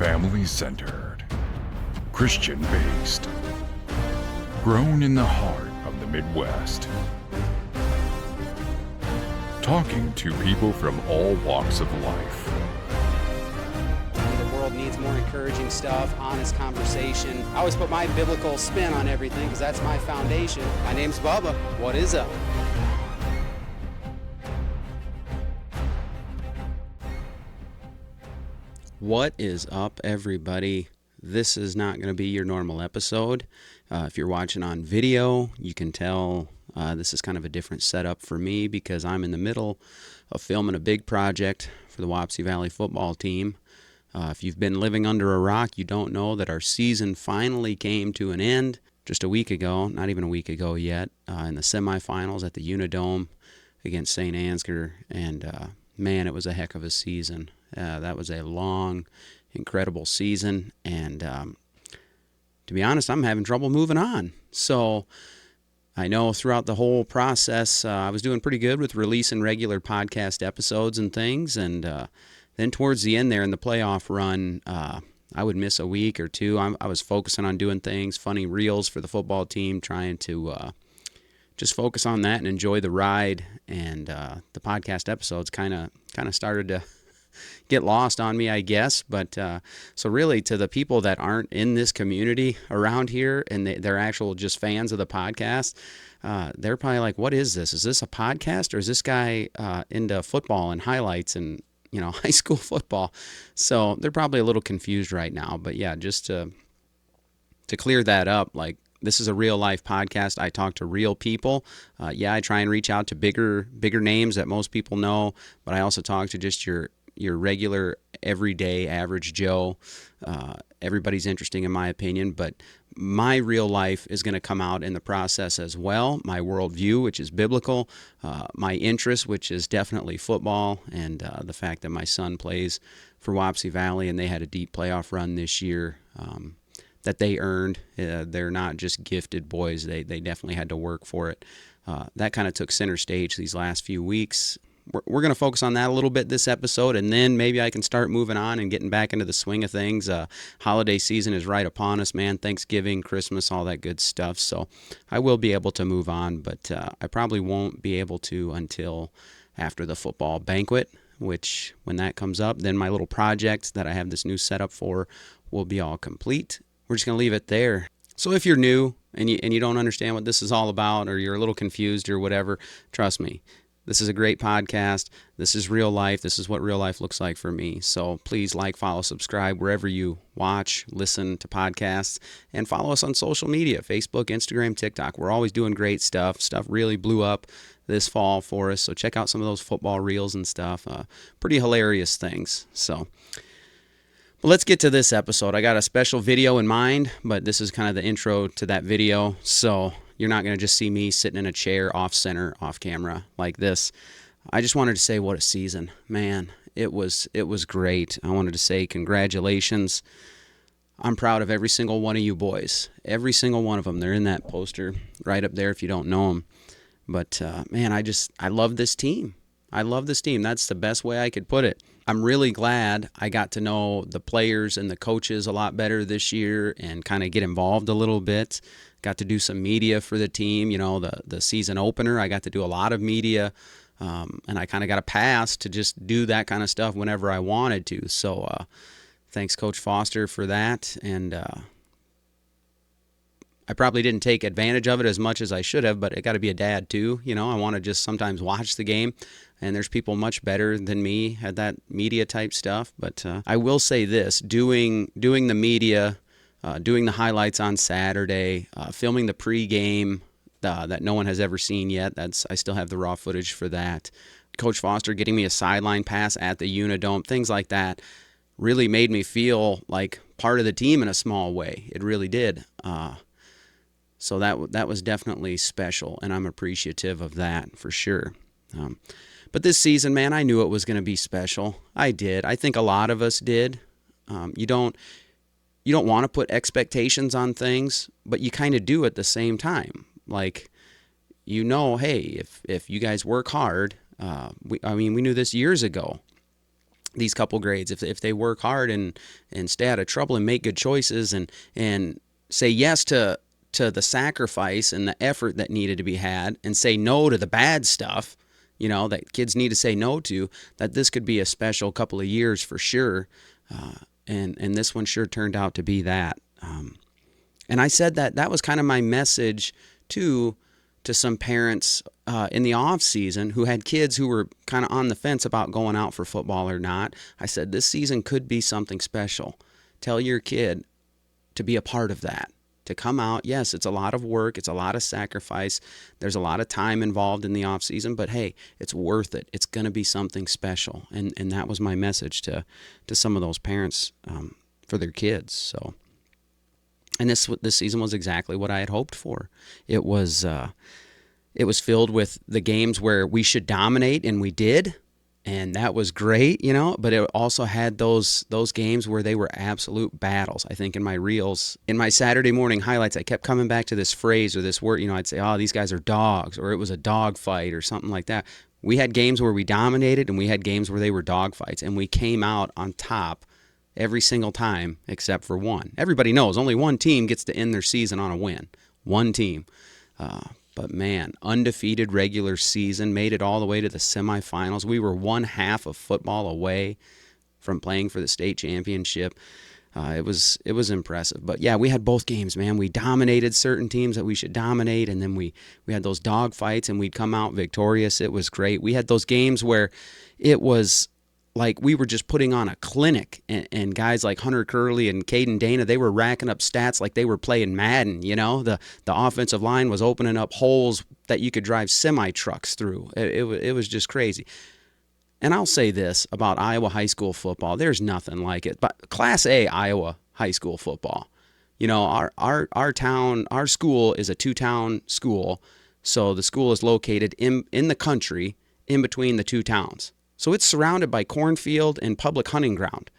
Family-centered, Christian-based, grown in the heart of the Midwest. Talking to people from all walks of life. The world needs more encouraging stuff, honest conversation. I always put my biblical spin on everything because that's my foundation. My name's Bubba. What is up? What is up, everybody? This is not going to be your normal episode. If you're watching on video, you can tell this is kind of a different setup for me because I'm in the middle of filming a big project for the Wapsie Valley Football team. If you've been living under a rock, you don't know that our season finally came to an end just a week ago, not even a week ago yet, in the semifinals at the Unidome against St. Ansgar. And man, it was a heck of a season. That was a long, incredible season, and to be honest, I'm having trouble moving on. So I know throughout the whole process, I was doing pretty good with releasing regular podcast episodes and things, and then towards the end there in the playoff run, I would miss a week or two. I was focusing on doing things, funny reels for the football team, trying to just focus on that and enjoy the ride, and the podcast episodes kind of started to get lost on me, I guess. But so really, to the people that aren't in this community around here and they're actual just fans of the podcast, they're probably like, what is this? Is this a podcast, or is this guy into football and highlights and high school football? So they're probably a little confused right now. But yeah, just to clear that up, like, this is a real life podcast. I talk to real people. I try and reach out to bigger names that most people know, but I also talk to just your regular, everyday, average Joe. Everybody's interesting in my opinion, but my real life is going to come out in the process as well. My worldview, which is biblical, my interest, which is definitely football, and the fact that my son plays for Wapsie Valley and they had a deep playoff run this year that they earned. They're not just gifted boys. They definitely had to work for it. That kind of took center stage these last few weeks. We're going to focus on that a little bit this episode, and then maybe I can start moving on and getting back into the swing of things. Holiday season is right upon us, man. Thanksgiving, Christmas, all that good stuff. So I will be able to move on, but I probably won't be able to until after the football banquet, which when that comes up, then my little project that I have this new setup for will be all complete. We're just going to leave it there. So if you're new and you don't understand what this is all about, or you're a little confused or whatever, trust me. This is a great podcast. This is real life. This is what real life looks like for me. So please like, follow, subscribe wherever you watch, listen to podcasts, and follow us on social media, Facebook, Instagram, TikTok. We're always doing great stuff. Stuff really blew up this fall for us. So check out some of those football reels and stuff. Pretty hilarious things. So let's get to this episode. I got a special video in mind, but this is kind of the intro to that video. So you're not going to just see me sitting in a chair off center, off camera like this. I just wanted to say what a season. Man, it was great. I wanted to say congratulations. I'm proud of every single one of you boys. Every single one of them. They're in that poster right up there if you don't know them. But man, I love this team. I love this team. That's the best way I could put it. I'm really glad I got to know the players and the coaches a lot better this year and kind of get involved a little bit. Got to do some media for the team. The season opener, I got to do a lot of media, and I kind of got a pass to just do that kind of stuff whenever I wanted to. So thanks, Coach Foster, for that. And I probably didn't take advantage of it as much as I should have, but I got to be a dad too. I want to just sometimes watch the game, and there's people much better than me at that media type stuff. But I will say this, doing the media, doing the highlights on Saturday, filming the pregame that no one has ever seen yet. I still have the raw footage for that. Coach Foster getting me a sideline pass at the Unidome, things like that, really made me feel like part of the team in a small way. It really did. So that was definitely special, and I'm appreciative of that for sure. But this season, man, I knew it was going to be special. I did. I think a lot of us did. You don't want to put expectations on things, but you kind of do at the same time. Like, hey, if you guys work hard, we knew this years ago. these couple grades, if they work hard and stay out of trouble and make good choices and say yes to the sacrifice and the effort that needed to be had, and say no to the bad stuff, that kids need to say no to, that this could be a special couple of years for sure. And this one sure turned out to be that. And I said that was kind of my message to some parents in the off season who had kids who were kind of on the fence about going out for football or not. I said, this season could be something special. Tell your kid to be a part of that, to come out. Yes, it's a lot of work. It's a lot of sacrifice. There's a lot of time involved in the off season, but hey, it's worth it. It's going to be something special. And that was my message to some of those parents for their kids. So, and this season was exactly what I had hoped for. It was filled with the games where we should dominate, and we did, and that was great, but it also had those games where they were absolute battles. I think in my reels, in my Saturday morning highlights, I kept coming back to this phrase or this word. I'd say, oh, these guys are dogs, or it was a dog fight or something like that. We had games where we dominated, and we had games where they were dog fights, and we came out on top every single time except for one. Everybody knows only one team gets to end their season on a win. One team. But man, undefeated regular season, made it all the way to the semifinals. We were one half of football away from playing for the state championship. It was impressive. But yeah, we had both games, man. We dominated certain teams that we should dominate, and then we had those dog fights, and we'd come out victorious. It was great. We had those games where it was like we were just putting on a clinic, and guys like Hunter Curley and Caden Dana, they were racking up stats like they were playing Madden. The offensive line was opening up holes that you could drive semi-trucks through. It was just crazy. And I'll say this about Iowa high school football: there's nothing like it. But Class A Iowa high school football, our town, our school is a two-town school, so the school is located in the country in between the two towns. So it's surrounded by cornfield and public hunting ground.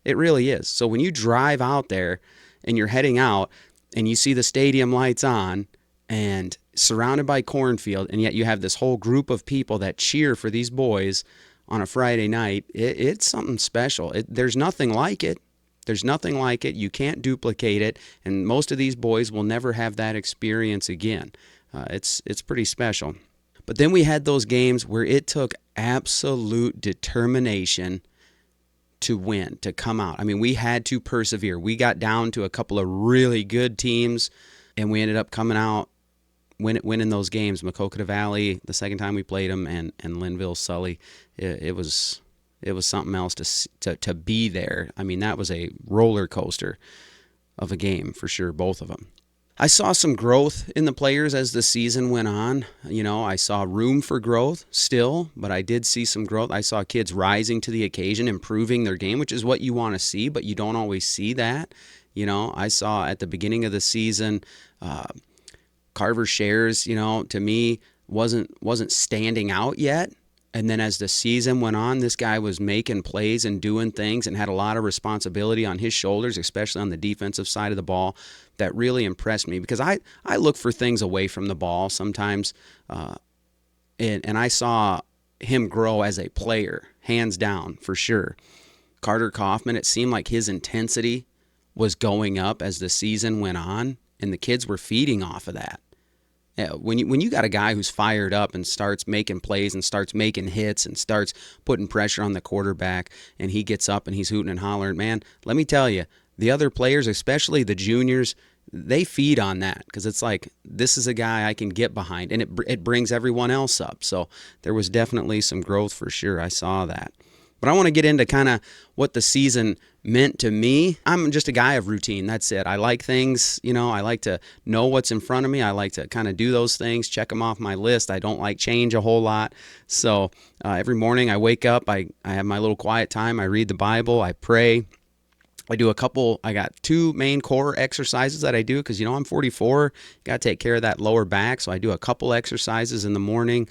It really is. So when you drive out there and you're heading out and you see the stadium lights on and surrounded by cornfield, and yet you have this whole group of people that cheer for these boys on a Friday night, it's something special. There's nothing like it. There's nothing like it. You can't duplicate it. And most of these boys will never have that experience again. It's pretty special. But then we had those games where it took absolute determination to win, to come out. I mean, we had to persevere. We got down to a couple of really good teams, and we ended up coming out winning those games. Maquoketa Valley, the second time we played them, and Linville Sully. It was something else to be there. I mean, that was a roller coaster of a game for sure, both of them. I saw some growth in the players as the season went on. I saw room for growth still, but I did see some growth. I saw kids rising to the occasion, improving their game, which is what you want to see, but you don't always see that. I saw at the beginning of the season, Carver Shares, to me, wasn't standing out yet. And then as the season went on, this guy was making plays and doing things and had a lot of responsibility on his shoulders, especially on the defensive side of the ball, that really impressed me, because I look for things away from the ball sometimes. And I saw him grow as a player, hands down, for sure. Carter Kaufman, it seemed like his intensity was going up as the season went on, and the kids were feeding off of that. Yeah, when you got a guy who's fired up and starts making plays and starts making hits and starts putting pressure on the quarterback, and he gets up and he's hooting and hollering, man, let me tell you, the other players, especially the juniors, they feed on that, because it's like, this is a guy I can get behind, and it brings everyone else up. So there was definitely some growth for sure. I saw that. But I want to get into kind of what the season meant to me. I'm just a guy of routine. That's it. I like things, I like to know what's in front of me. I like to kind of do those things, check them off my list. I don't like change a whole lot. So every morning I wake up, I have my little quiet time. I read the Bible. I pray. I got two main core exercises that I do, because, I'm 44. Got to take care of that lower back. So I do a couple exercises in the morning.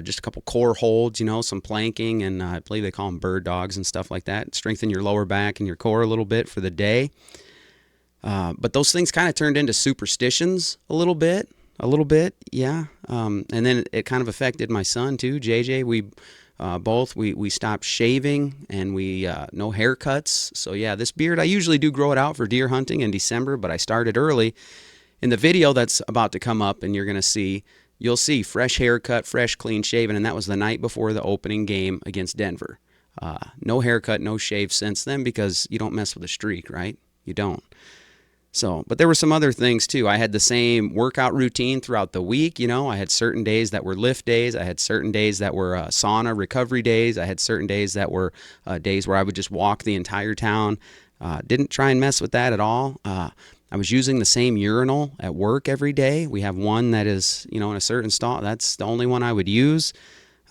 Just a couple core holds, some planking, and I believe they call them bird dogs and stuff like that. Strengthen your lower back and your core a little bit for the day. But those things kind of turned into superstitions a little bit, yeah. And then it kind of affected my son too, JJ. both. We stopped shaving, and we no haircuts. So yeah, this beard, I usually do grow it out for deer hunting in December, but I started early. In the video that's about to come up, and you'll see fresh haircut, fresh clean shaven, and that was the night before the opening game against Denver. No haircut, no shave since then, because you don't mess with a streak, right? You don't. So, but there were some other things too. I had the same workout routine throughout the week. I had certain days that were lift days. I had certain days that were sauna recovery days. I had certain days that were days where I would just walk the entire town. Didn't try and mess with that at all. I was using the same urinal at work every day. We have one that is, in a certain stall. That's the only one I would use.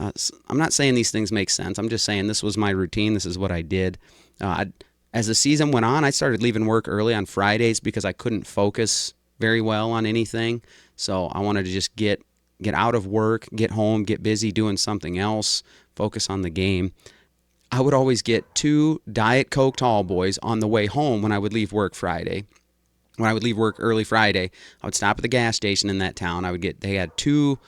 I'm not saying these things make sense. I'm just saying this was my routine. This is what I did. As the season went on, I started leaving work early on Fridays because I couldn't focus very well on anything. So I wanted to just get out of work, get home, get busy doing something else, focus on the game. I would always get 2 Diet Coke Tall Boys on the way home when I would leave work Friday. When I would leave work early Friday, I would stop at the gas station in that town. They had 2, you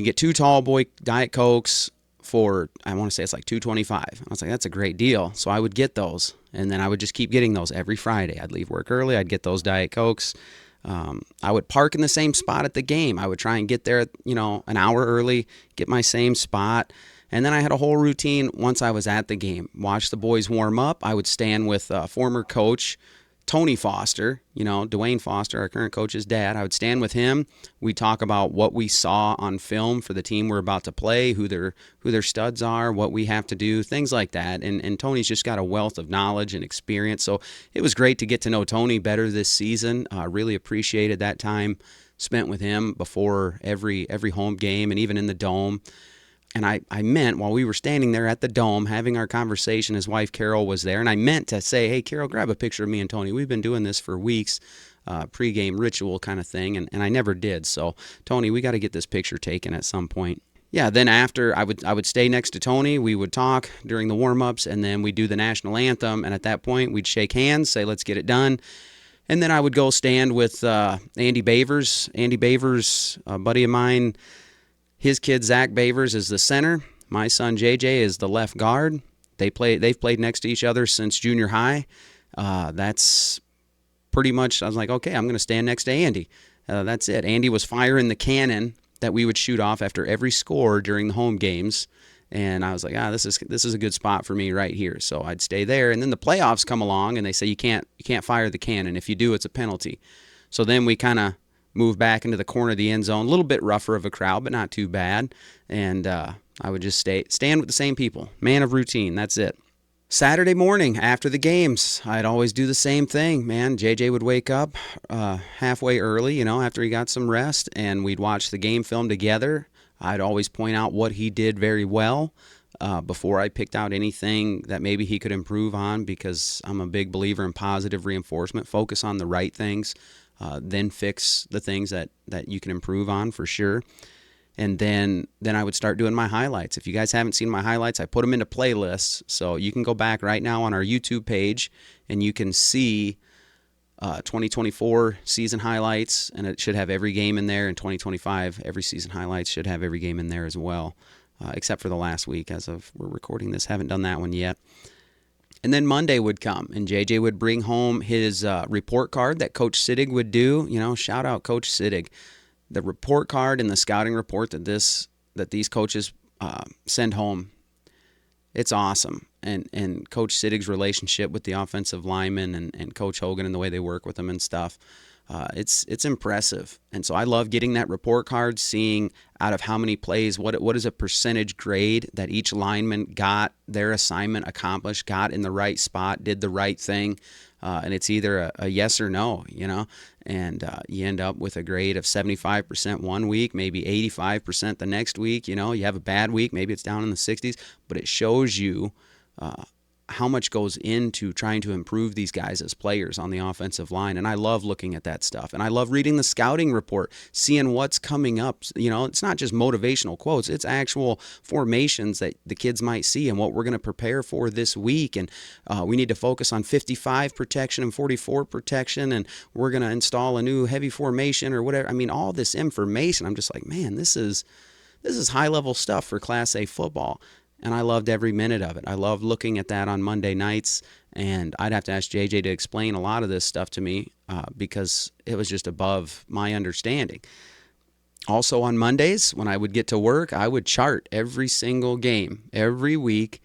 can get 2 Tall Boy Diet Cokes for, I want to say it's like $2.25. I was like, that's a great deal. So I would get those, and then I would just keep getting those every Friday. I'd leave work early. I'd get those Diet Cokes. I would park in the same spot at the game. I would try and get there, an hour early, get my same spot. And then I had a whole routine once I was at the game. Watch the boys warm up. I would stand with former coach Tony Foster, Dwayne Foster, our current coach's dad. I would stand with him. We'd talk about what we saw on film for the team we're about to play, who their studs are, what we have to do, things like that. And Tony's just got a wealth of knowledge and experience. So it was great to get to know Tony better this season. Really appreciated that time spent with him before every home game and even in the Dome. And I meant, while we were standing there at the Dome having our conversation, his wife Carol was there, and I meant to say, hey, Carol, grab a picture of me and Tony. We've been doing this for weeks, pregame ritual kind of thing, and I never did. So, Tony, we got to get this picture taken at some point. Yeah, then after, I would stay next to Tony. We would talk during the warm-ups, and then we'd do the national anthem, and at that point, we'd shake hands, say, let's get it done. And then I would go stand with Andy Bavers. Andy Bavers, a buddy of mine. His kid, Zach Bavers, is the center. My son, JJ, is the left guard. They've played next to each other since junior high. That's pretty much, I was like, okay, I'm going to stand next to Andy. That's it. Andy was firing the cannon that we would shoot off after every score during the home games. And I was like, this is a good spot for me right here. So I'd stay there. And then the playoffs come along, and they say you can't fire the cannon. If you do, it's a penalty. So then we kind of move back into the corner of the end zone, a little bit rougher of a crowd, but not too bad. And I would just stand with the same people. Man of routine, that's it. Saturday morning after the games, I'd always do the same thing, man. JJ would wake up halfway early, after he got some rest, and we'd watch the game film together. I'd always point out what he did very well before I picked out anything that maybe he could improve on, because I'm a big believer in positive reinforcement. Focus on the right things. Then fix the things that you can improve on for sure. And then I would start doing my highlights. If you guys haven't seen my highlights, I put them into playlists. So you can go back right now on our YouTube page, and you can see 2024 season highlights, and it should have every game in there. And 2025, every season highlights should have every game in there as well, except for the last week. As of we're recording this, haven't done that one yet. And then Monday would come, and JJ would bring home his report card that Coach Siddig would do. Shout out Coach Siddig. The report card and the scouting report that these coaches send home, it's awesome. And Coach Siddig's relationship with the offensive linemen and Coach Hogan and the way they work with them and stuff, it's impressive. And so I love getting that report card, seeing out of how many plays, what is a percentage grade that each lineman got their assignment accomplished, got in the right spot, did the right thing. And it's either a yes or no, and you end up with a grade of 75% one week, maybe 85% the next week. You have a bad week, maybe it's down in the 60s, but it shows you how much goes into trying to improve these guys as players on the offensive line. And I love looking at that stuff. And I love reading the scouting report, seeing what's coming up. It's not just motivational quotes. It's actual formations that the kids might see and what we're going to prepare for this week. And we need to focus on 55 protection and 44 protection. And we're going to install a new heavy formation or whatever. I mean, all this information, I'm just like, man, this is high-level stuff for Class A football. and I loved every minute of it. I loved looking at that on Monday nights, and I'd have to ask JJ to explain a lot of this stuff to me because it was just above my understanding. Also on Mondays, when I would get to work, I would chart every single game every week,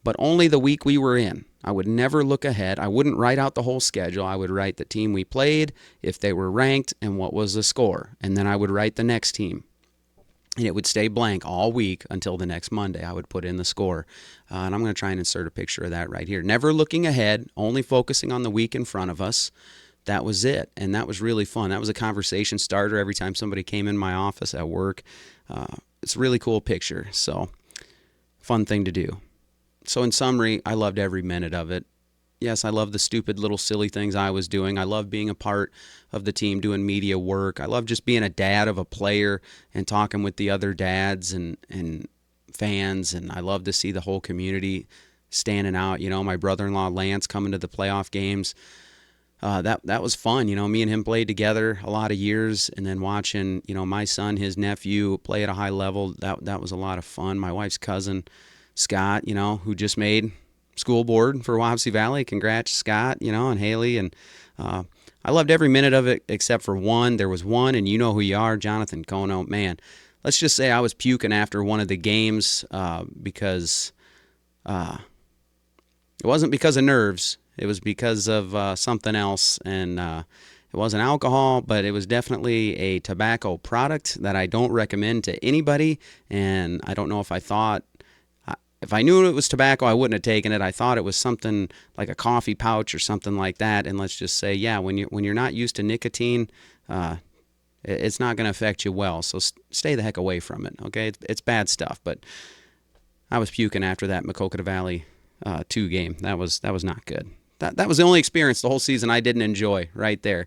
but only the week we were in. I would never look ahead. I wouldn't write out the whole schedule. I would write the team we played, if they were ranked, and what was the score. And then I would write the next team. And it would stay blank all week until the next Monday. I would put in the score. And I'm going to try and insert a picture of that right here. Never looking ahead, only focusing on the week in front of us. That was it. And that was really fun. That was a conversation starter every time somebody came in my office at work. It's a really cool picture. So, fun thing to do. So in summary, I loved every minute of it. Yes, I love the stupid little silly things I was doing. I love being a part of the team doing media work. I love just being a dad of a player and talking with the other dads and fans. And I love to see the whole community standing out. You know, my brother-in-law Lance coming to the playoff games. That was fun. You know, me and him played together a lot of years, and then watching, you know, my son, his nephew play at a high level, that was a lot of fun. My wife's cousin, Scott, you know, who just made school board for Wapsie Valley. Congrats, Scott, you know, and Haley. And I loved every minute of it except for one. There was one, and you know who you are, Jonathan Kono. Man, let's just say I was puking after one of the games because it wasn't because of nerves. It was because of something else, and it wasn't alcohol, but it was definitely a tobacco product that I don't recommend to anybody, and I don't know if if I knew it was tobacco, I wouldn't have taken it. I thought it was something like a coffee pouch or something like that, and let's just say, yeah, when you're not used to nicotine, it's not going to affect you well, so stay the heck away from it, okay? It's bad stuff, but I was puking after that Maquoketa Valley 2 game. That was not good. That was the only experience the whole season I didn't enjoy right there,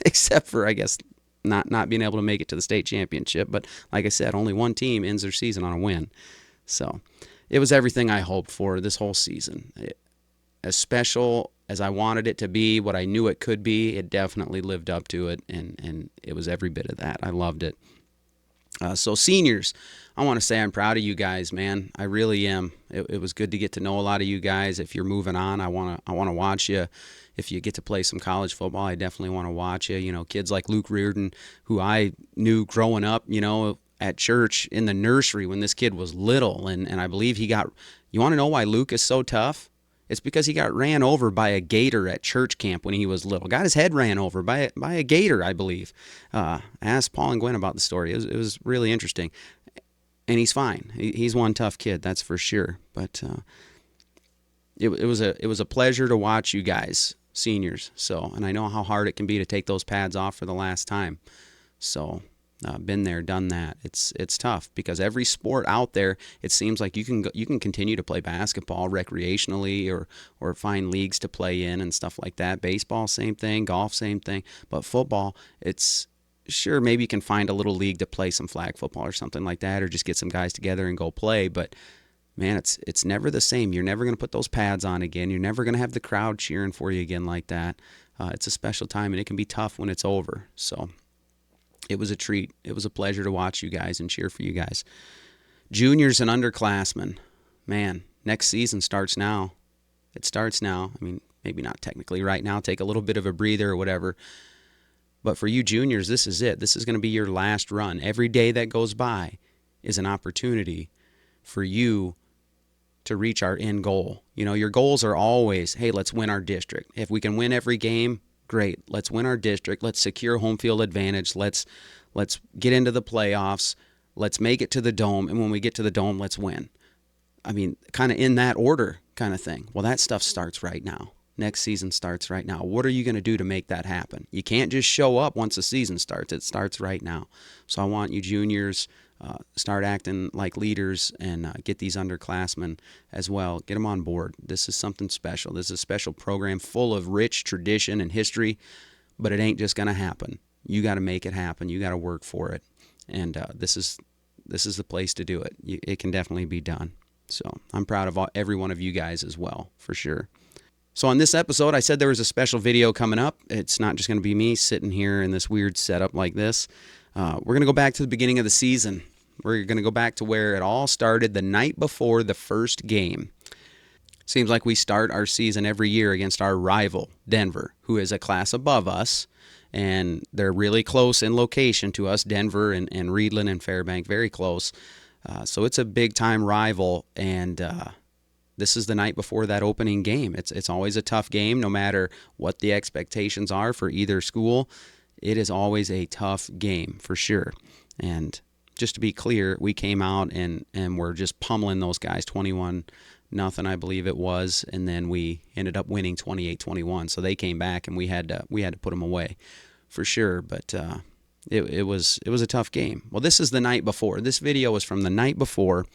except for, I guess, not being able to make it to the state championship. But like I said, only one team ends their season on a win. So it was everything I hoped for this whole season. As special as I wanted it to be, what I knew it could be, it definitely lived up to it, and it was every bit of that. I loved it. So seniors, I want to say I'm proud of you guys, man. I really am. It was good to get to know a lot of you guys. If you're moving on, I want to watch you. If you get to play some college football, I definitely want to watch you. You know, kids like Luke Reardon, who I knew growing up, you know, at church in the nursery when this kid was little, and I believe he got. You want to know why Luke is so tough? It's because he got ran over by a gator at church camp when he was little. Got his head ran over by a gator, I believe. Asked Paul and Gwen about the story. It was really interesting. And he's fine. He's one tough kid, that's for sure. But it was a pleasure to watch you guys, seniors. So, and I know how hard it can be to take those pads off for the last time. So, been there, done that. It's tough because every sport out there, it seems like you can continue to play basketball recreationally or find leagues to play in and stuff like that. Baseball, same thing. Golf, same thing. But football, it's sure maybe you can find a little league to play some flag football or something like that, or just get some guys together and go play. But man, it's never the same. You're never going to put those pads on again. You're never going to have the crowd cheering for you again like that. It's a special time, and it can be tough when it's over. So it was a treat. It was a pleasure to watch you guys and cheer for you guys. Juniors and underclassmen, man, next season starts now. It starts now. I mean, maybe not technically right now. Take a little bit of a breather or whatever. But for you juniors, this is it. This is going to be your last run. Every day that goes by is an opportunity for you to reach our end goal. You know, your goals are always, hey, let's win our district. If we can win every game, great. Let's win our district. Let's secure home field advantage. Let's get into the playoffs. Let's make it to the dome. And when we get to the dome, let's win. I mean, kind of in that order kind of thing. Well, that stuff starts right now. Next season starts right now. What are you going to do to make that happen? You can't just show up once the season starts. It starts right now. So I want you juniors, start acting like leaders and get these underclassmen as well. Get them on board. This is something special. This is a special program full of rich tradition and history, but it ain't just going to happen. You got to make it happen. You got to work for it. And this is the place to do it. It can definitely be done. So I'm proud of every one of you guys as well, for sure. So on this episode, I said there was a special video coming up. It's not just going to be me sitting here in this weird setup like this. We're going to go back to the beginning of the season. We're going to go back to where it all started the night before the first game. Seems like we start our season every year against our rival, Denver, who is a class above us, and they're really close in location to us, Denver and Reedland and Fairbank, very close. So it's a big-time rival, and this is the night before that opening game. It's always a tough game, no matter what the expectations are for either school. It is always a tough game, for sure. And just to be clear, we came out and were just pummeling those guys, 21-0, I believe it was, and then we ended up winning 28-21. So they came back, and we had to put them away, for sure. But it was a tough game. Well, this is the night before. This video was from the night before.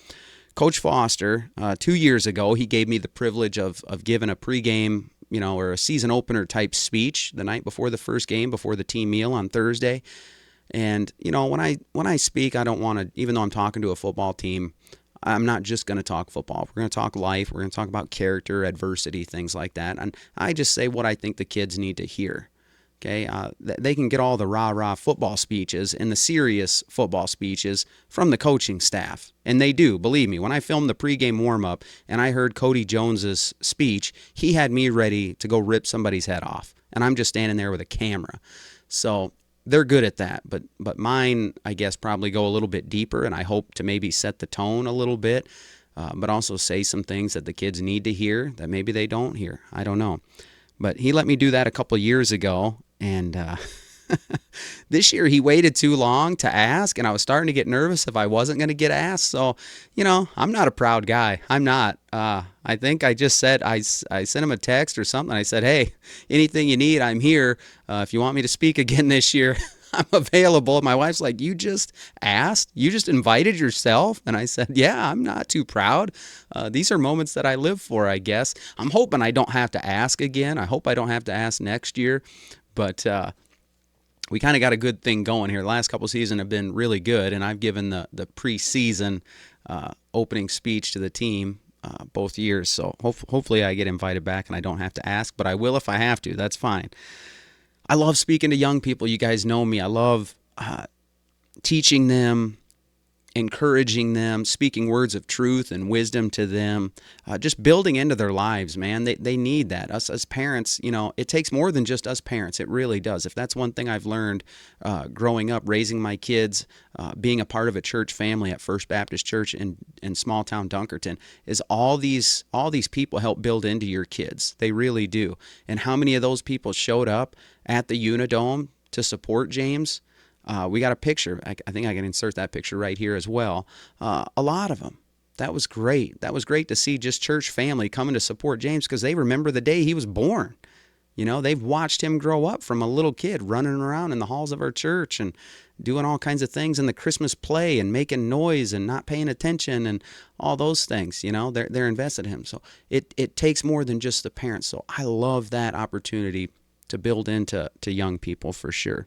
Coach Foster, 2 years ago, he gave me the privilege of giving a pregame, or a season opener type speech the night before the first game, before the team meal on Thursday. And, when I speak, I don't want to, even though I'm talking to a football team, I'm not just going to talk football. We're going to talk life. We're going to talk about character, adversity, things like that. And I just say what I think the kids need to hear. Okay, they can get all the rah-rah football speeches and the serious football speeches from the coaching staff. And they do, believe me. When I filmed the pregame warm-up and I heard Cody Jones's speech, he had me ready to go rip somebody's head off. And I'm just standing there with a camera. So they're good at that. But mine, I guess, probably go a little bit deeper, and I hope to maybe set the tone a little bit, but also say some things that the kids need to hear that maybe they don't hear. I don't know. But he let me do that a couple years ago. And this year he waited too long to ask, and I was starting to get nervous if I wasn't going to get asked. So, I'm not a proud guy. I'm not. I think I just said, I sent him a text or something. I said, hey, anything you need, I'm here. If you want me to speak again this year, I'm available. My wife's like, you just asked? You just invited yourself? And I said, yeah, I'm not too proud. These are moments that I live for, I guess. I'm hoping I don't have to ask again. I hope I don't have to ask next year. But we kind of got a good thing going here. The last couple seasons have been really good, and I've given the preseason opening speech to the team both years. So hopefully I get invited back and I don't have to ask, but I will if I have to. That's fine. I love speaking to young people. You guys know me. I love teaching them, encouraging them, speaking words of truth and wisdom to them, just building into their lives, man. They need that. Us as parents, it takes more than just us parents. It really does. If that's one thing I've learned growing up, raising my kids, being a part of a church family at First Baptist Church in small town Dunkerton, is all these people help build into your kids. They really do. And how many of those people showed up at the Unidome to support James? We got a picture. I think I can insert that picture right here as well. A lot of them. That was great. That was great to see just church family coming to support James because they remember the day he was born. They've watched him grow up from a little kid running around in the halls of our church and doing all kinds of things in the Christmas play and making noise and not paying attention and all those things. They're invested in him. So it takes more than just the parents. So I love that opportunity to build into young people for sure.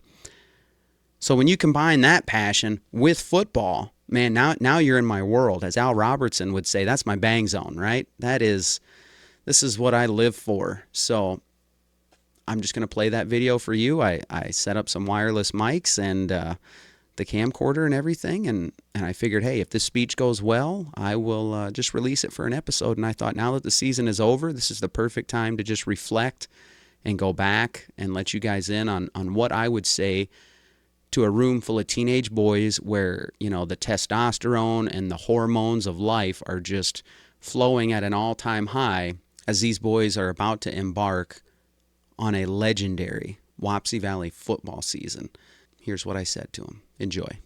So when you combine that passion with football, man, now you're in my world. As Al Robertson would say, that's my bang zone, right? This is what I live for. So I'm just going to play that video for you. I set up some wireless mics and the camcorder and everything, and I figured, hey, if this speech goes well, I will just release it for an episode. And I thought, now that the season is over, this is the perfect time to just reflect and go back and let you guys in on what I would say to a room full of teenage boys where, the testosterone and the hormones of life are just flowing at an all-time high as these boys are about to embark on a legendary Wapsie Valley football season. Here's what I said to them. Enjoy.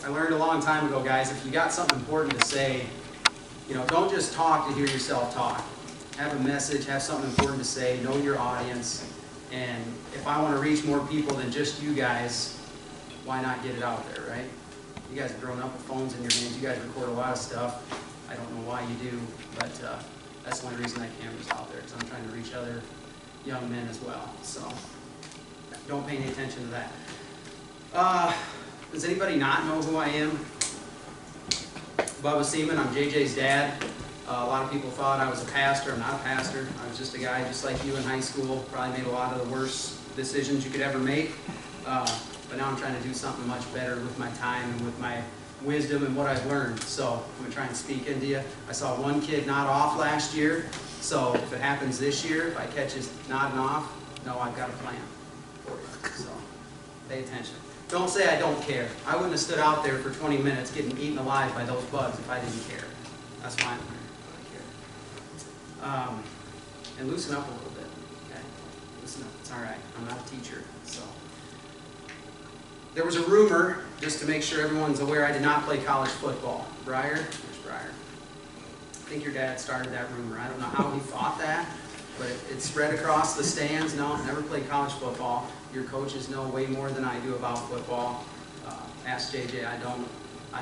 I learned a long time ago, guys, if you got something important to say, don't just talk to hear yourself talk. Have a message, have something important to say, know your audience. And if I want to reach more people than just you guys, why not get it out there, right? You guys have grown up with phones in your hands. You guys record a lot of stuff. I don't know why you do, but that's the only reason that camera's out there, because I'm trying to reach other young men as well. So don't pay any attention to that. Does anybody not know who I am? Bubba Seaman, I'm JJ's dad. A lot of people thought I was a pastor. I'm not a pastor. I was just a guy just like you in high school. Probably made a lot of the worst decisions you could ever make. But now I'm trying to do something much better with my time and with my wisdom and what I've learned. So I'm going to try and speak into you. I saw one kid nod off last year, so if it happens this year, if I catch his nodding off, no, I've got a plan for you. So pay attention. Don't say I don't care. I wouldn't have stood out there for 20 minutes getting eaten alive by those bugs if I didn't care. That's why I'm here. I care. And loosen up a little bit. Okay? Loosen up. It's all right. I'm not a teacher. So there was a rumor, just to make sure everyone's aware, I did not play college football. Briar? There's Briar. I think your dad started that rumor. I don't know how he thought that, but it spread across the stands. No, never played college football. Your coaches know way more than I do about football. Ask JJ. I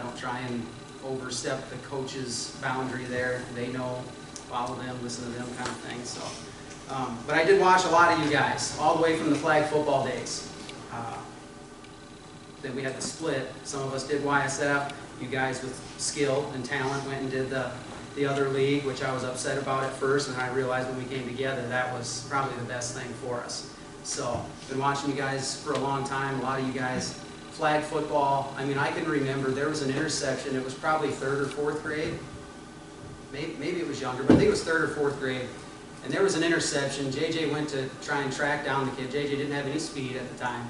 don't try and overstep the coach's boundary there. They know. Follow them, listen to them, kind of thing. So, but I did watch a lot of you guys, all the way from the flag football days. Then we had the split. Some of us did YSF. You guys with skill and talent went and did the other league, which I was upset about at first, and I realized when we came together that was probably the best thing for us. So, been watching you guys for a long time. A lot of you guys, flag football. I mean, I can remember there was an interception. It was probably 3rd or 4th grade. Maybe it was younger, but I think it was 3rd or 4th grade. And there was an interception. JJ went to try and track down the kid. JJ didn't have any speed at the time.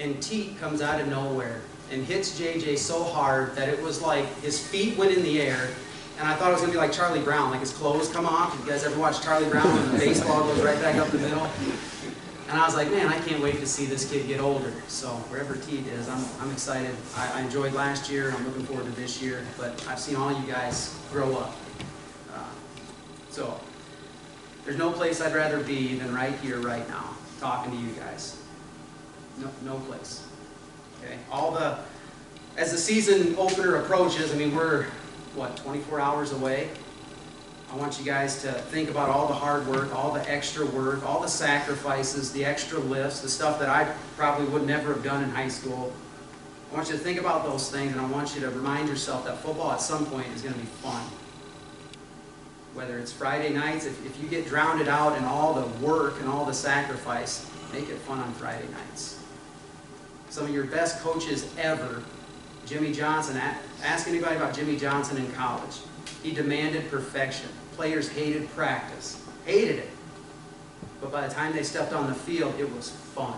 And Teat comes out of nowhere and hits JJ so hard that it was like his feet went in the air. And I thought it was going to be like Charlie Brown, like his clothes come off. You guys ever watch Charlie Brown and the baseball goes right back up the middle? And I was like, man, I can't wait to see this kid get older. So wherever Teat is, I'm excited. I enjoyed last year, and I'm looking forward to this year. But I've seen all you guys grow up. So there's no place I'd rather be than right here, right now, talking to you guys. No place. Okay. As the season opener approaches, I mean, we're, 24 hours away? I want you guys to think about all the hard work, all the extra work, all the sacrifices, the extra lifts, the stuff that I probably would never have done in high school. I want you to think about those things, and I want you to remind yourself that football at some point is going to be fun. Whether it's Friday nights, if you get drowned out in all the work and all the sacrifice, make it fun on Friday nights. Some of your best coaches ever, Jimmy Johnson, ask anybody about Jimmy Johnson in college. He demanded perfection. Players hated practice, hated it. But by the time they stepped on the field, it was fun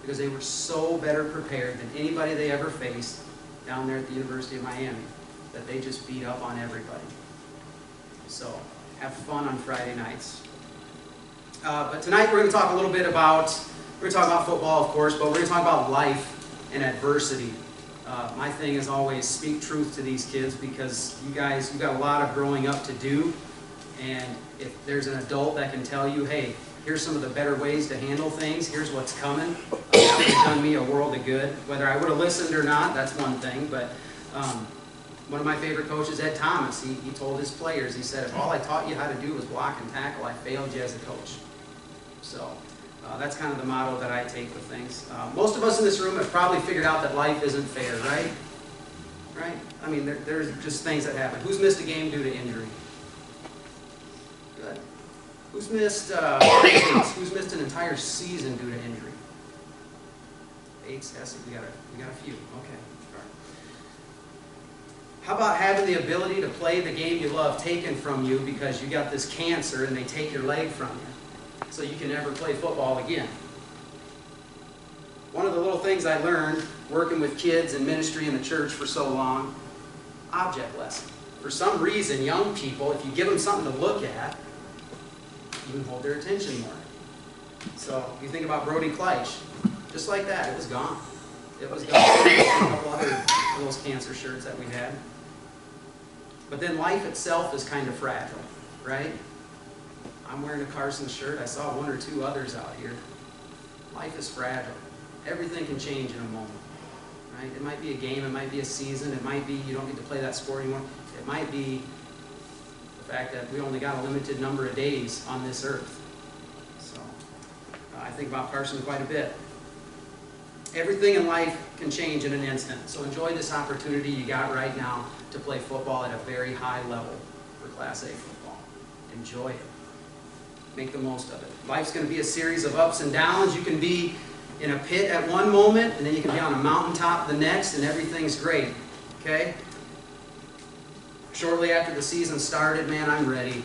because they were so better prepared than anybody they ever faced down there at the University of Miami that they just beat up on everybody. So have fun on Friday nights. But tonight we're going to talk a little bit about, football, of course, but we're going to talk about life and adversity. My thing is always speak truth to these kids because you've got a lot of growing up to do. And if there's an adult that can tell you, hey, here's some of the better ways to handle things, here's what's coming, that would have done me a world of good. Whether I would have listened or not, that's one thing. But one of my favorite coaches, Ed Thomas, he told his players, he said, if all I taught you how to do was block and tackle, I failed you as a coach. So that's kind of the motto that I take with things. Most of us in this room have probably figured out that life isn't fair, right? Right? I mean, there's just things that happen. Who's missed a game due to injury? Good. Who's missed an entire season due to injury? Eight, we got a few. Okay. All right. How about having the ability to play the game you love taken from you because you got this cancer and they take your leg from you? So you can never play football again. One of the little things I learned working with kids in ministry in the church for so long, object lesson. For some reason, young people, if you give them something to look at, you can hold their attention more. So you think about Brody Kleitch, just like that, it was gone. It was gone. A couple other of those cancer shirts that we had. But then life itself is kind of fragile, right? I'm wearing a Carson shirt. I saw one or two others out here. Life is fragile. Everything can change in a moment, right? It might be a game. It might be a season. It might be you don't get to play that sport anymore. It might be the fact that we only got a limited number of days on this earth. So I think about Carson quite a bit. Everything in life can change in an instant. So enjoy this opportunity you got right now to play football at a very high level for Class A football. Enjoy it. Make the most of it. Life's going to be a series of ups and downs. You can be in a pit at one moment, and then you can be on a mountaintop the next, and everything's great. okay? Shortly after the season started, man, I'm ready.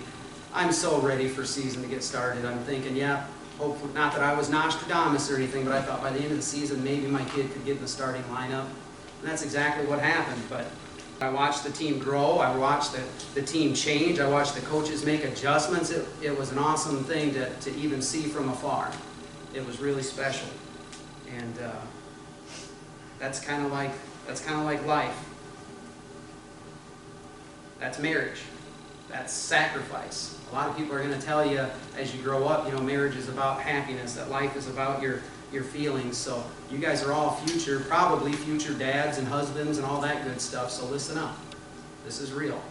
I'm so ready for season to get started. I'm thinking, yeah, hopefully, not that I was Nostradamus or anything, but I thought by the end of the season, maybe my kid could get in the starting lineup. And that's exactly what happened. But I watched the team grow. I watched the team change. I watched the coaches make adjustments. It was an awesome thing to even see from afar. It was really special. And that's kind of like life. That's marriage. That's sacrifice. A lot of people are going to tell you as you grow up, marriage is about happiness, that life is about your feelings. So you guys are all probably future dads and husbands and all that good stuff, so listen up. This is real.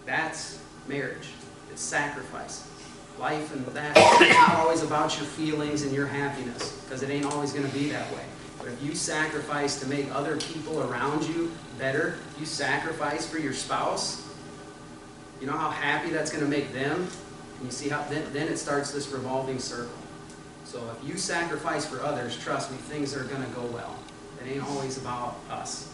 That's marriage. It's sacrifice. Life and that, it's not always about your feelings and your happiness, because it ain't always going to be that way. But if you sacrifice to make other people around you better, if you sacrifice for your spouse, you know how happy that's going to make them? And you see how then it starts this revolving circle. So if you sacrifice for others, trust me, things are going to go well. It ain't always about us.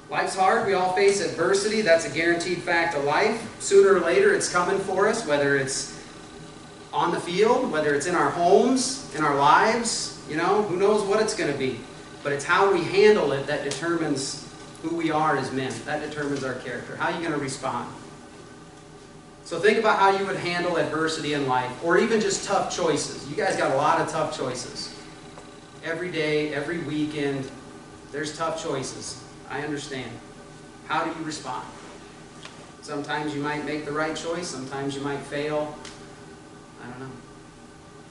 Life's hard. We all face adversity. That's a guaranteed fact of life. Sooner or later, it's coming for us, whether it's on the field, whether it's in our homes, in our lives. Who knows what it's going to be. But it's how we handle it that determines who we are as men. That determines our character. How are you going to respond? So think about how you would handle adversity in life, or even just tough choices. You guys got a lot of tough choices. Every day, every weekend, there's tough choices. I understand. How do you respond? Sometimes you might make the right choice. Sometimes you might fail. I don't know.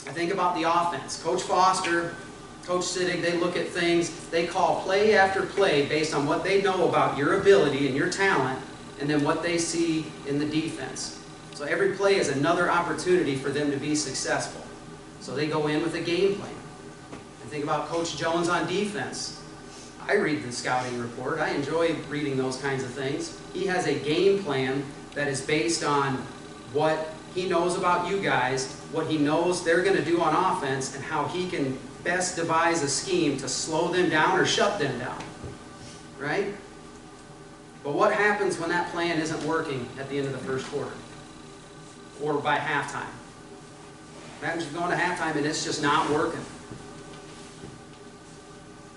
I think about the offense. Coach Foster, Coach Siddig, they look at things. They call play after play based on what they know about your ability and your talent, and then what they see in the defense. So every play is another opportunity for them to be successful. So they go in with a game plan. And think about Coach Jones on defense. I read the scouting report. I enjoy reading those kinds of things. He has a game plan that is based on what he knows about you guys, what he knows they're going to do on offense, and how he can best devise a scheme to slow them down or shut them down. Right? But what happens when that plan isn't working at the end of the first quarter? Or by halftime? Imagine you're going to halftime and it's just not working.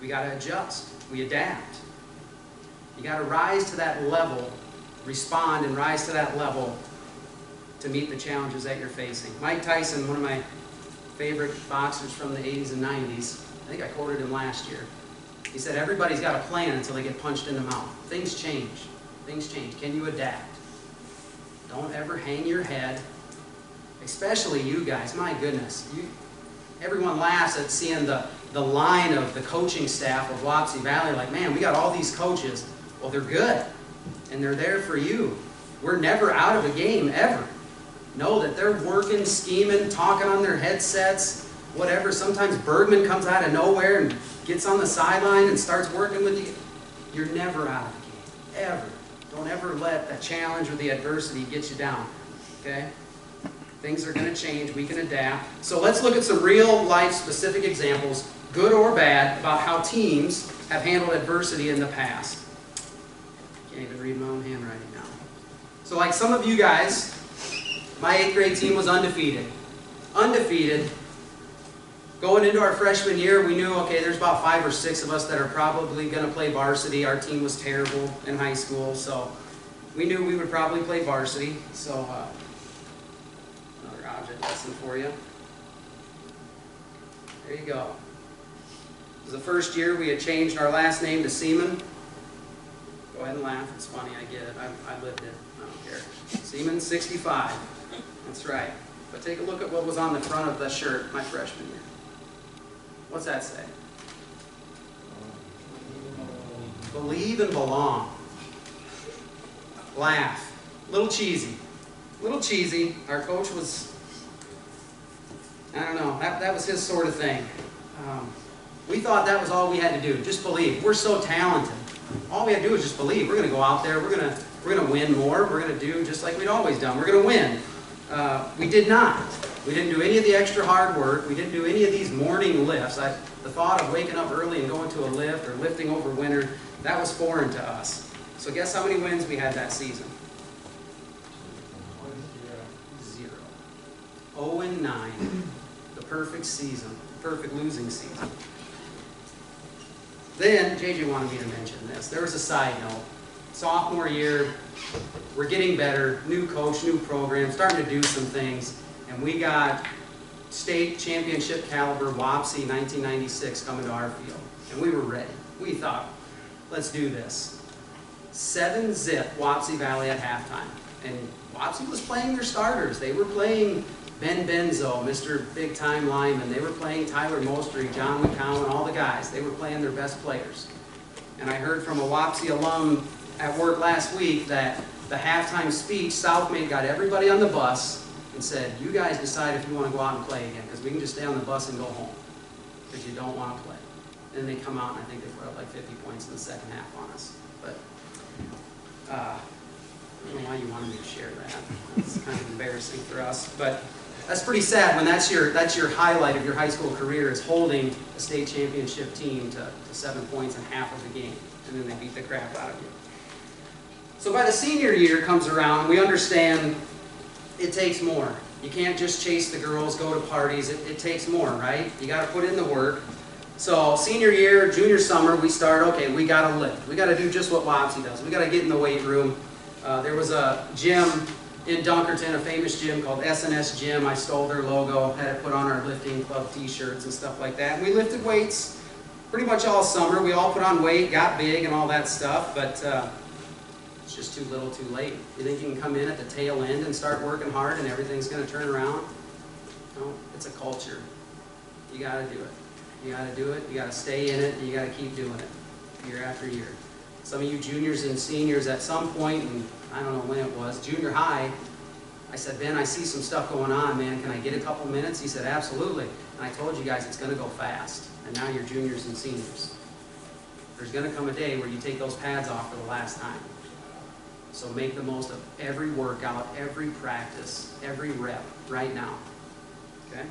We got to adjust. We adapt. You got to rise to that level, respond and rise to that level to meet the challenges that you're facing. Mike Tyson, one of my favorite boxers from the 80s and 90s, I think I quoted him last year. He said, everybody's got a plan until they get punched in the mouth. Things change. Things change. Can you adapt? Don't ever hang your head, especially you guys. My goodness. Everyone laughs at seeing the line of the coaching staff of Wapsie Valley, like, man, we got all these coaches. Well, they're good, and they're there for you. We're never out of a game, ever. Know that they're working, scheming, talking on their headsets, whatever. Sometimes Bergman comes out of nowhere and gets on the sideline and starts working with you. You're never out of the game, ever. Don't ever let the challenge or the adversity get you down, okay? Things are going to change. We can adapt. So let's look at some real-life specific examples, good or bad, about how teams have handled adversity in the past. Can't even read my own handwriting now. So like some of you guys, my 8th grade team was undefeated. Undefeated. Going into our freshman year, we knew, okay, there's about 5 or 6 of us that are probably going to play varsity. Our team was terrible in high school, so we knew we would probably play varsity. So another object lesson for you. There you go. It was the first year we had changed our last name to Seaman. Go ahead and laugh. It's funny. I get it. I lived it. I don't care. Seaman 65. That's right. But take a look at what was on the front of the shirt my freshman year. What's that say? Believe and belong. Laugh. Little cheesy. Little cheesy. Our coach was, I don't know, that was his sort of thing. We thought that was all we had to do. Just believe. We're so talented. All we had to do is just believe. We're going to go out there. We're going to win more. We're going to do just like we'd always done. We're going to win. We did not. We didn't do any of the extra hard work. We didn't do any of these morning lifts. The thought of waking up early and going to a lift or lifting over winter, that was foreign to us. So guess how many wins we had that season? 0. 0-9. The perfect season. Perfect losing season. Then, JJ wanted me to mention this. There was a side note. Sophomore year, we're getting better. New coach, new program, starting to do some things. And we got state championship caliber Wapsie 1996 coming to our field. And we were ready. We thought, let's do this. 7-zip Wapsie Valley at halftime. And Wapsie was playing their starters. They were playing Ben Benzo, Mr. Big Time Lyman. They were playing Tyler Mostery, John McCowan, all the guys. They were playing their best players. And I heard from a Wapsie alum at work last week that the halftime speech, Southmate got everybody on the bus and said, you guys decide if you want to go out and play again, because we can just stay on the bus and go home, because you don't want to play. And they come out, and I think they put up like 50 points in the second half on us. But I don't know why you wanted me to share that. It's kind of embarrassing for us. But that's pretty sad when that's your highlight of your high school career, is holding a state championship team to 7 points in half of the game, and then they beat the crap out of you. So by the senior year comes around, we understand it takes more. You can't just chase the girls, go to parties. It takes more, right? You got to put in the work. So senior year, junior summer, we start, okay, we got to lift. We got to do just what Wapsie does. We got to get in the weight room. There was a gym in Dunkerton, a famous gym called SNS Gym. I stole their logo, had it put on our lifting club t-shirts and stuff like that. And we lifted weights pretty much all summer. We all put on weight, got big and all that stuff, but it's just too little too late. You think you can come in at the tail end and start working hard and everything's going to turn around? No, it's a culture. You got to do it. You got to do it. You got to stay in it, and you got to keep doing it year after year. Some of you juniors and seniors, at some point, and I don't know when it was, junior high, I said, Ben, I see some stuff going on, man. Can I get a couple minutes? He said, absolutely. And I told you guys it's going to go fast. And now you're juniors and seniors. There's going to come a day where you take those pads off for the last time. So make the most of every workout, every practice, every rep right now. Okay?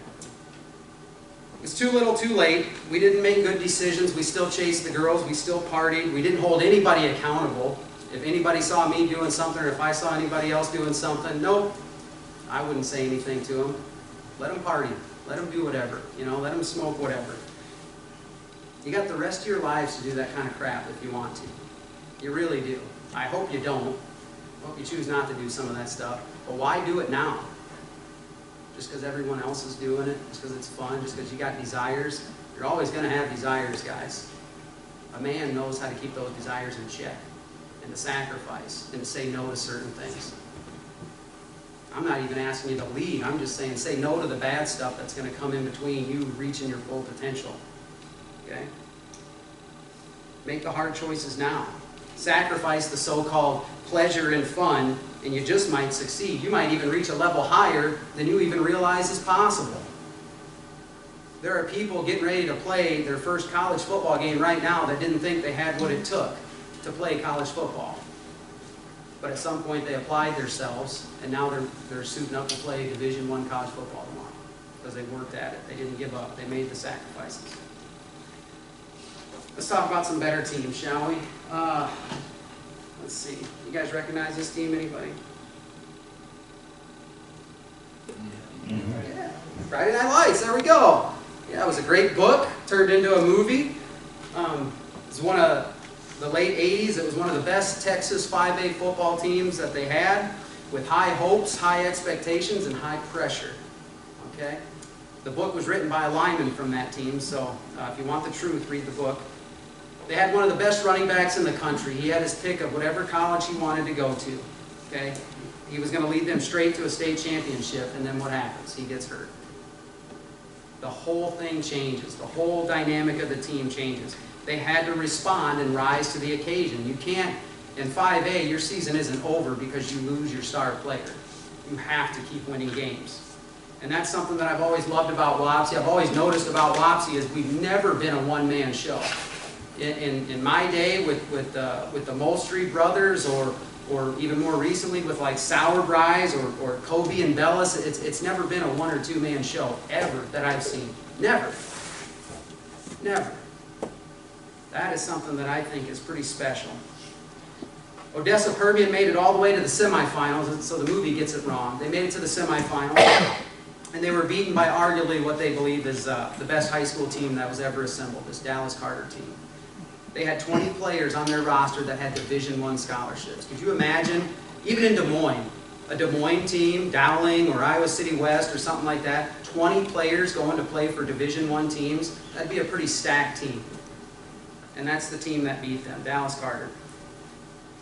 It's too little too late. We didn't make good decisions. We still chased the girls. We still partied. We didn't hold anybody accountable. If anybody saw me doing something, or if I saw anybody else doing something, nope, I wouldn't say anything to them. Let them party. Let them do whatever. You know, let them smoke whatever. You got the rest of your lives to do that kind of crap if you want to. You really do. I hope you don't. I hope you choose not to do some of that stuff. But why do it now? Just because everyone else is doing it? Just because it's fun? Just because you got desires? You're always going to have desires, guys. A man knows how to keep those desires in check, and to sacrifice, and to say no to certain things. I'm not even asking you to leave. I'm just saying say no to the bad stuff that's going to come in between you reaching your full potential. Okay? Make the hard choices now. Sacrifice the so-called pleasure and fun, and you just might succeed. You might even reach a level higher than you even realize is possible. There are people getting ready to play their first college football game right now that didn't think they had what it took to play college football. But at some point they applied themselves, and now they're suiting up to play Division I college football tomorrow because they worked at it. They didn't give up. They made the sacrifices. Let's talk about some better teams, shall we? Let's see. You guys recognize this team? Anybody? Yeah. Friday Night Lights. There we go. Yeah, it was a great book. Turned into a movie. It was one of the late 80s. It was one of the best Texas 5A football teams that they had, with high hopes, high expectations, and high pressure. Okay? The book was written by a lineman from that team, so if you want the truth, read the book. They had one of the best running backs in the country. He had his pick of whatever college he wanted to go to. Okay? He was going to lead them straight to a state championship, and then what happens? He gets hurt. The whole thing changes. The whole dynamic of the team changes. They had to respond and rise to the occasion. You can't, in 5A, your season isn't over because you lose your star player. You have to keep winning games. And that's something that I've always loved about Wapsie. I've always noticed about Wapsie is we've never been a one-man show. In my day with the Mostery brothers or or even more recently with like Sour Bries or Kobe and Bellis. It's never been a 1 or 2 man show, ever, that I've seen. Never. Never. That is something that I think is pretty special. Odessa Permian made it all the way to the semifinals, so the movie gets it wrong. They made it to the semifinals, and they were beaten by arguably what they believe is the best high school team that was ever assembled, this Dallas Carter team. They had 20 players on their roster that had Division I scholarships. Could you imagine, even in Des Moines, a Des Moines team, Dowling or Iowa City West or something like that, 20 players going to play for Division I teams? That'd be a pretty stacked team. And that's the team that beat them, Dallas Carter.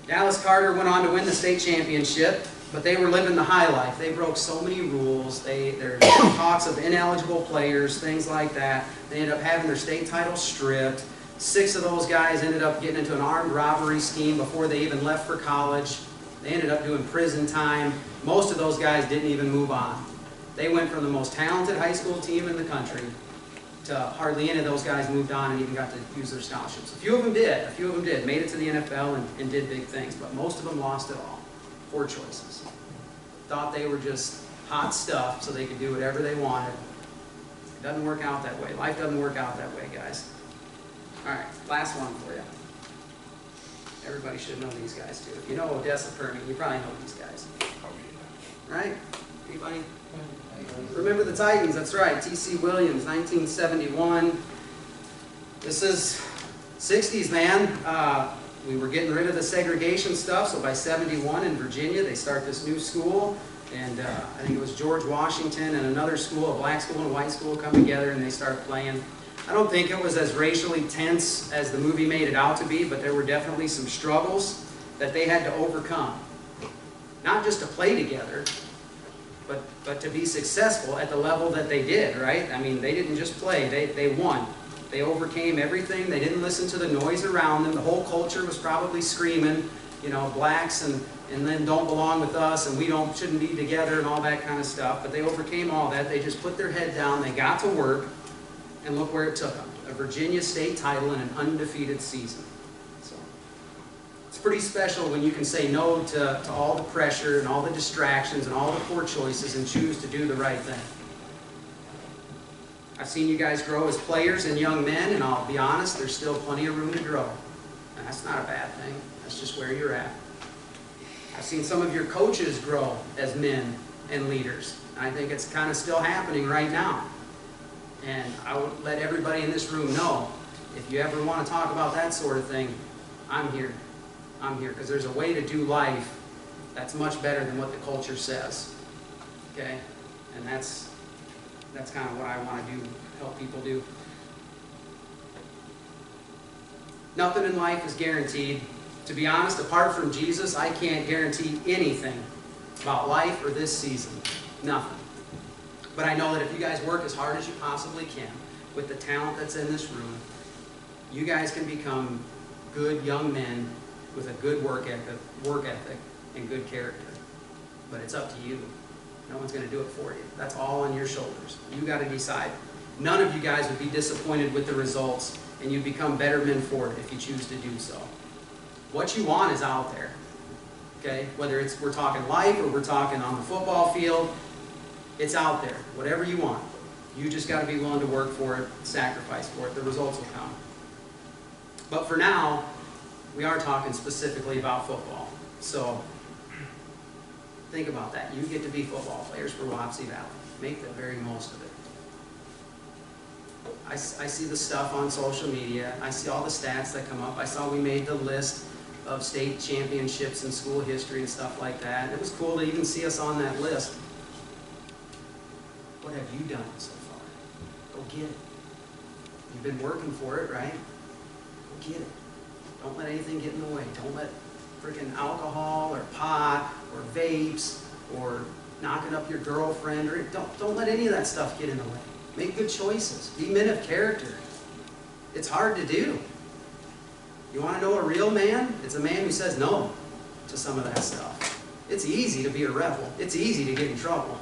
Dallas Carter went on to win the state championship, but they were living the high life. They broke so many rules. There's talks of ineligible players, things like that. They ended up having their state title stripped. 6 of those guys ended up getting into an armed robbery scheme before they even left for college. They ended up doing prison time. Most of those guys didn't even move on. They went from the most talented high school team in the country to hardly any of those guys moved on and even got to use their scholarships. A few of them did, made it to the NFL and did big things, but most of them lost it all. Poor choices. Thought they were just hot stuff so they could do whatever they wanted. It doesn't work out that way. Life doesn't work out that way, guys. All right, last one for you. Everybody should know these guys too. If you know Odessa Permian, you probably know these guys. Right? Anybody? Remember the Titans, that's right. T.C. Williams, 1971. This is 60s, man. We were getting rid of the segregation stuff, so by 71 in Virginia, they start this new school. And I think it was George Washington and another school, a black school and a white school, come together and they start playing. I don't think it was as racially tense as the movie made it out to be, but there were definitely some struggles that they had to overcome. Not just to play together, but to be successful at the level that they did, right? I mean, they didn't just play, they won. They overcame everything. They didn't listen to the noise around them. The whole culture was probably screaming, you know, blacks and then don't belong with us and we shouldn't be together and all that kind of stuff. But they overcame all that. They just put their head down. They got to work, and look where it took them. A Virginia state title in an undefeated season. So it's pretty special when you can say no to all the pressure and all the distractions and all the poor choices and choose to do the right thing. I've seen you guys grow as players and young men, and I'll be honest, there's still plenty of room to grow. And that's not a bad thing. That's just where you're at. I've seen some of your coaches grow as men and leaders. I think it's kind of still happening right now. And I would let everybody in this room know, if you ever want to talk about that sort of thing, I'm here. I'm here, because there's a way to do life that's much better than what the culture says. Okay? And that's kind of what I want to do, help people do. Nothing in life is guaranteed. To be honest, apart from Jesus, I can't guarantee anything about life or this season. Nothing. But I know that if you guys work as hard as you possibly can with the talent that's in this room, you guys can become good young men with a good work ethic and good character. But it's up to you. No one's going to do it for you. That's all on your shoulders. You got to decide. None of you guys would be disappointed with the results, and you become better men for it if you choose to do so. What you want is out there. Okay? Whether we're talking life or we're talking on the football field, it's out there. Whatever you want. You just got to be willing to work for it, sacrifice for it. The results will come. But for now, we are talking specifically about football. So think about that. You get to be football players for Wapsie Valley. Make the very most of it. I see the stuff on social media. I see all the stats that come up. I saw we made the list of state championships in school history and stuff like that. And it was cool to even see us on that list. What have you done so far? Go get it. You've been working for it, right? Go get it. Don't let anything get in the way. Don't let freaking alcohol or pot or vapes or knocking up your girlfriend, or don't let any of that stuff get in the way. Make good choices. Be men of character. It's hard to do. You want to know a real man? It's a man who says no to some of that stuff. It's easy to be a rebel. It's easy to get in trouble.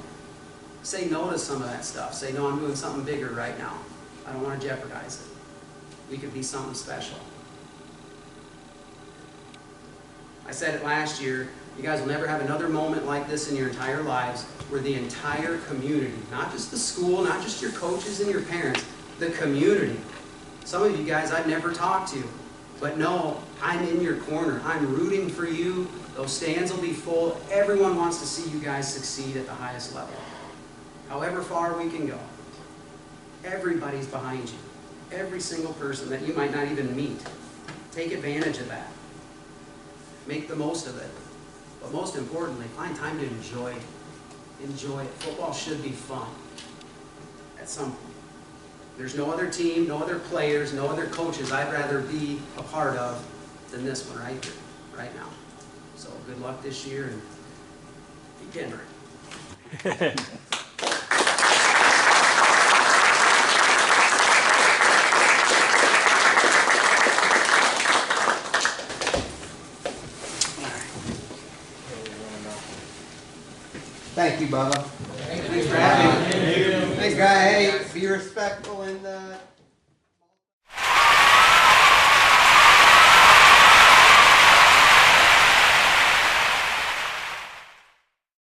Say no to some of that stuff. Say, no, I'm doing something bigger right now. I don't want to jeopardize it. We could be something special. I said it last year, you guys will never have another moment like this in your entire lives where the entire community, not just the school, not just your coaches and your parents, the community. Some of you guys I've never talked to, but no, I'm in your corner. I'm rooting for you. Those stands will be full. Everyone wants to see you guys succeed at the highest level. However far we can go. Everybody's behind you. Every single person that you might not even meet. Take advantage of that. Make the most of it. But most importantly, find time to enjoy it. Enjoy it. Football should be fun. At some point. There's no other team, no other players, no other coaches I'd rather be a part of than this one right here, right now. So good luck this year and be Denver. Thank you, Bubba. Thanks for having me. Thanks, guy. Hey, be respectful in the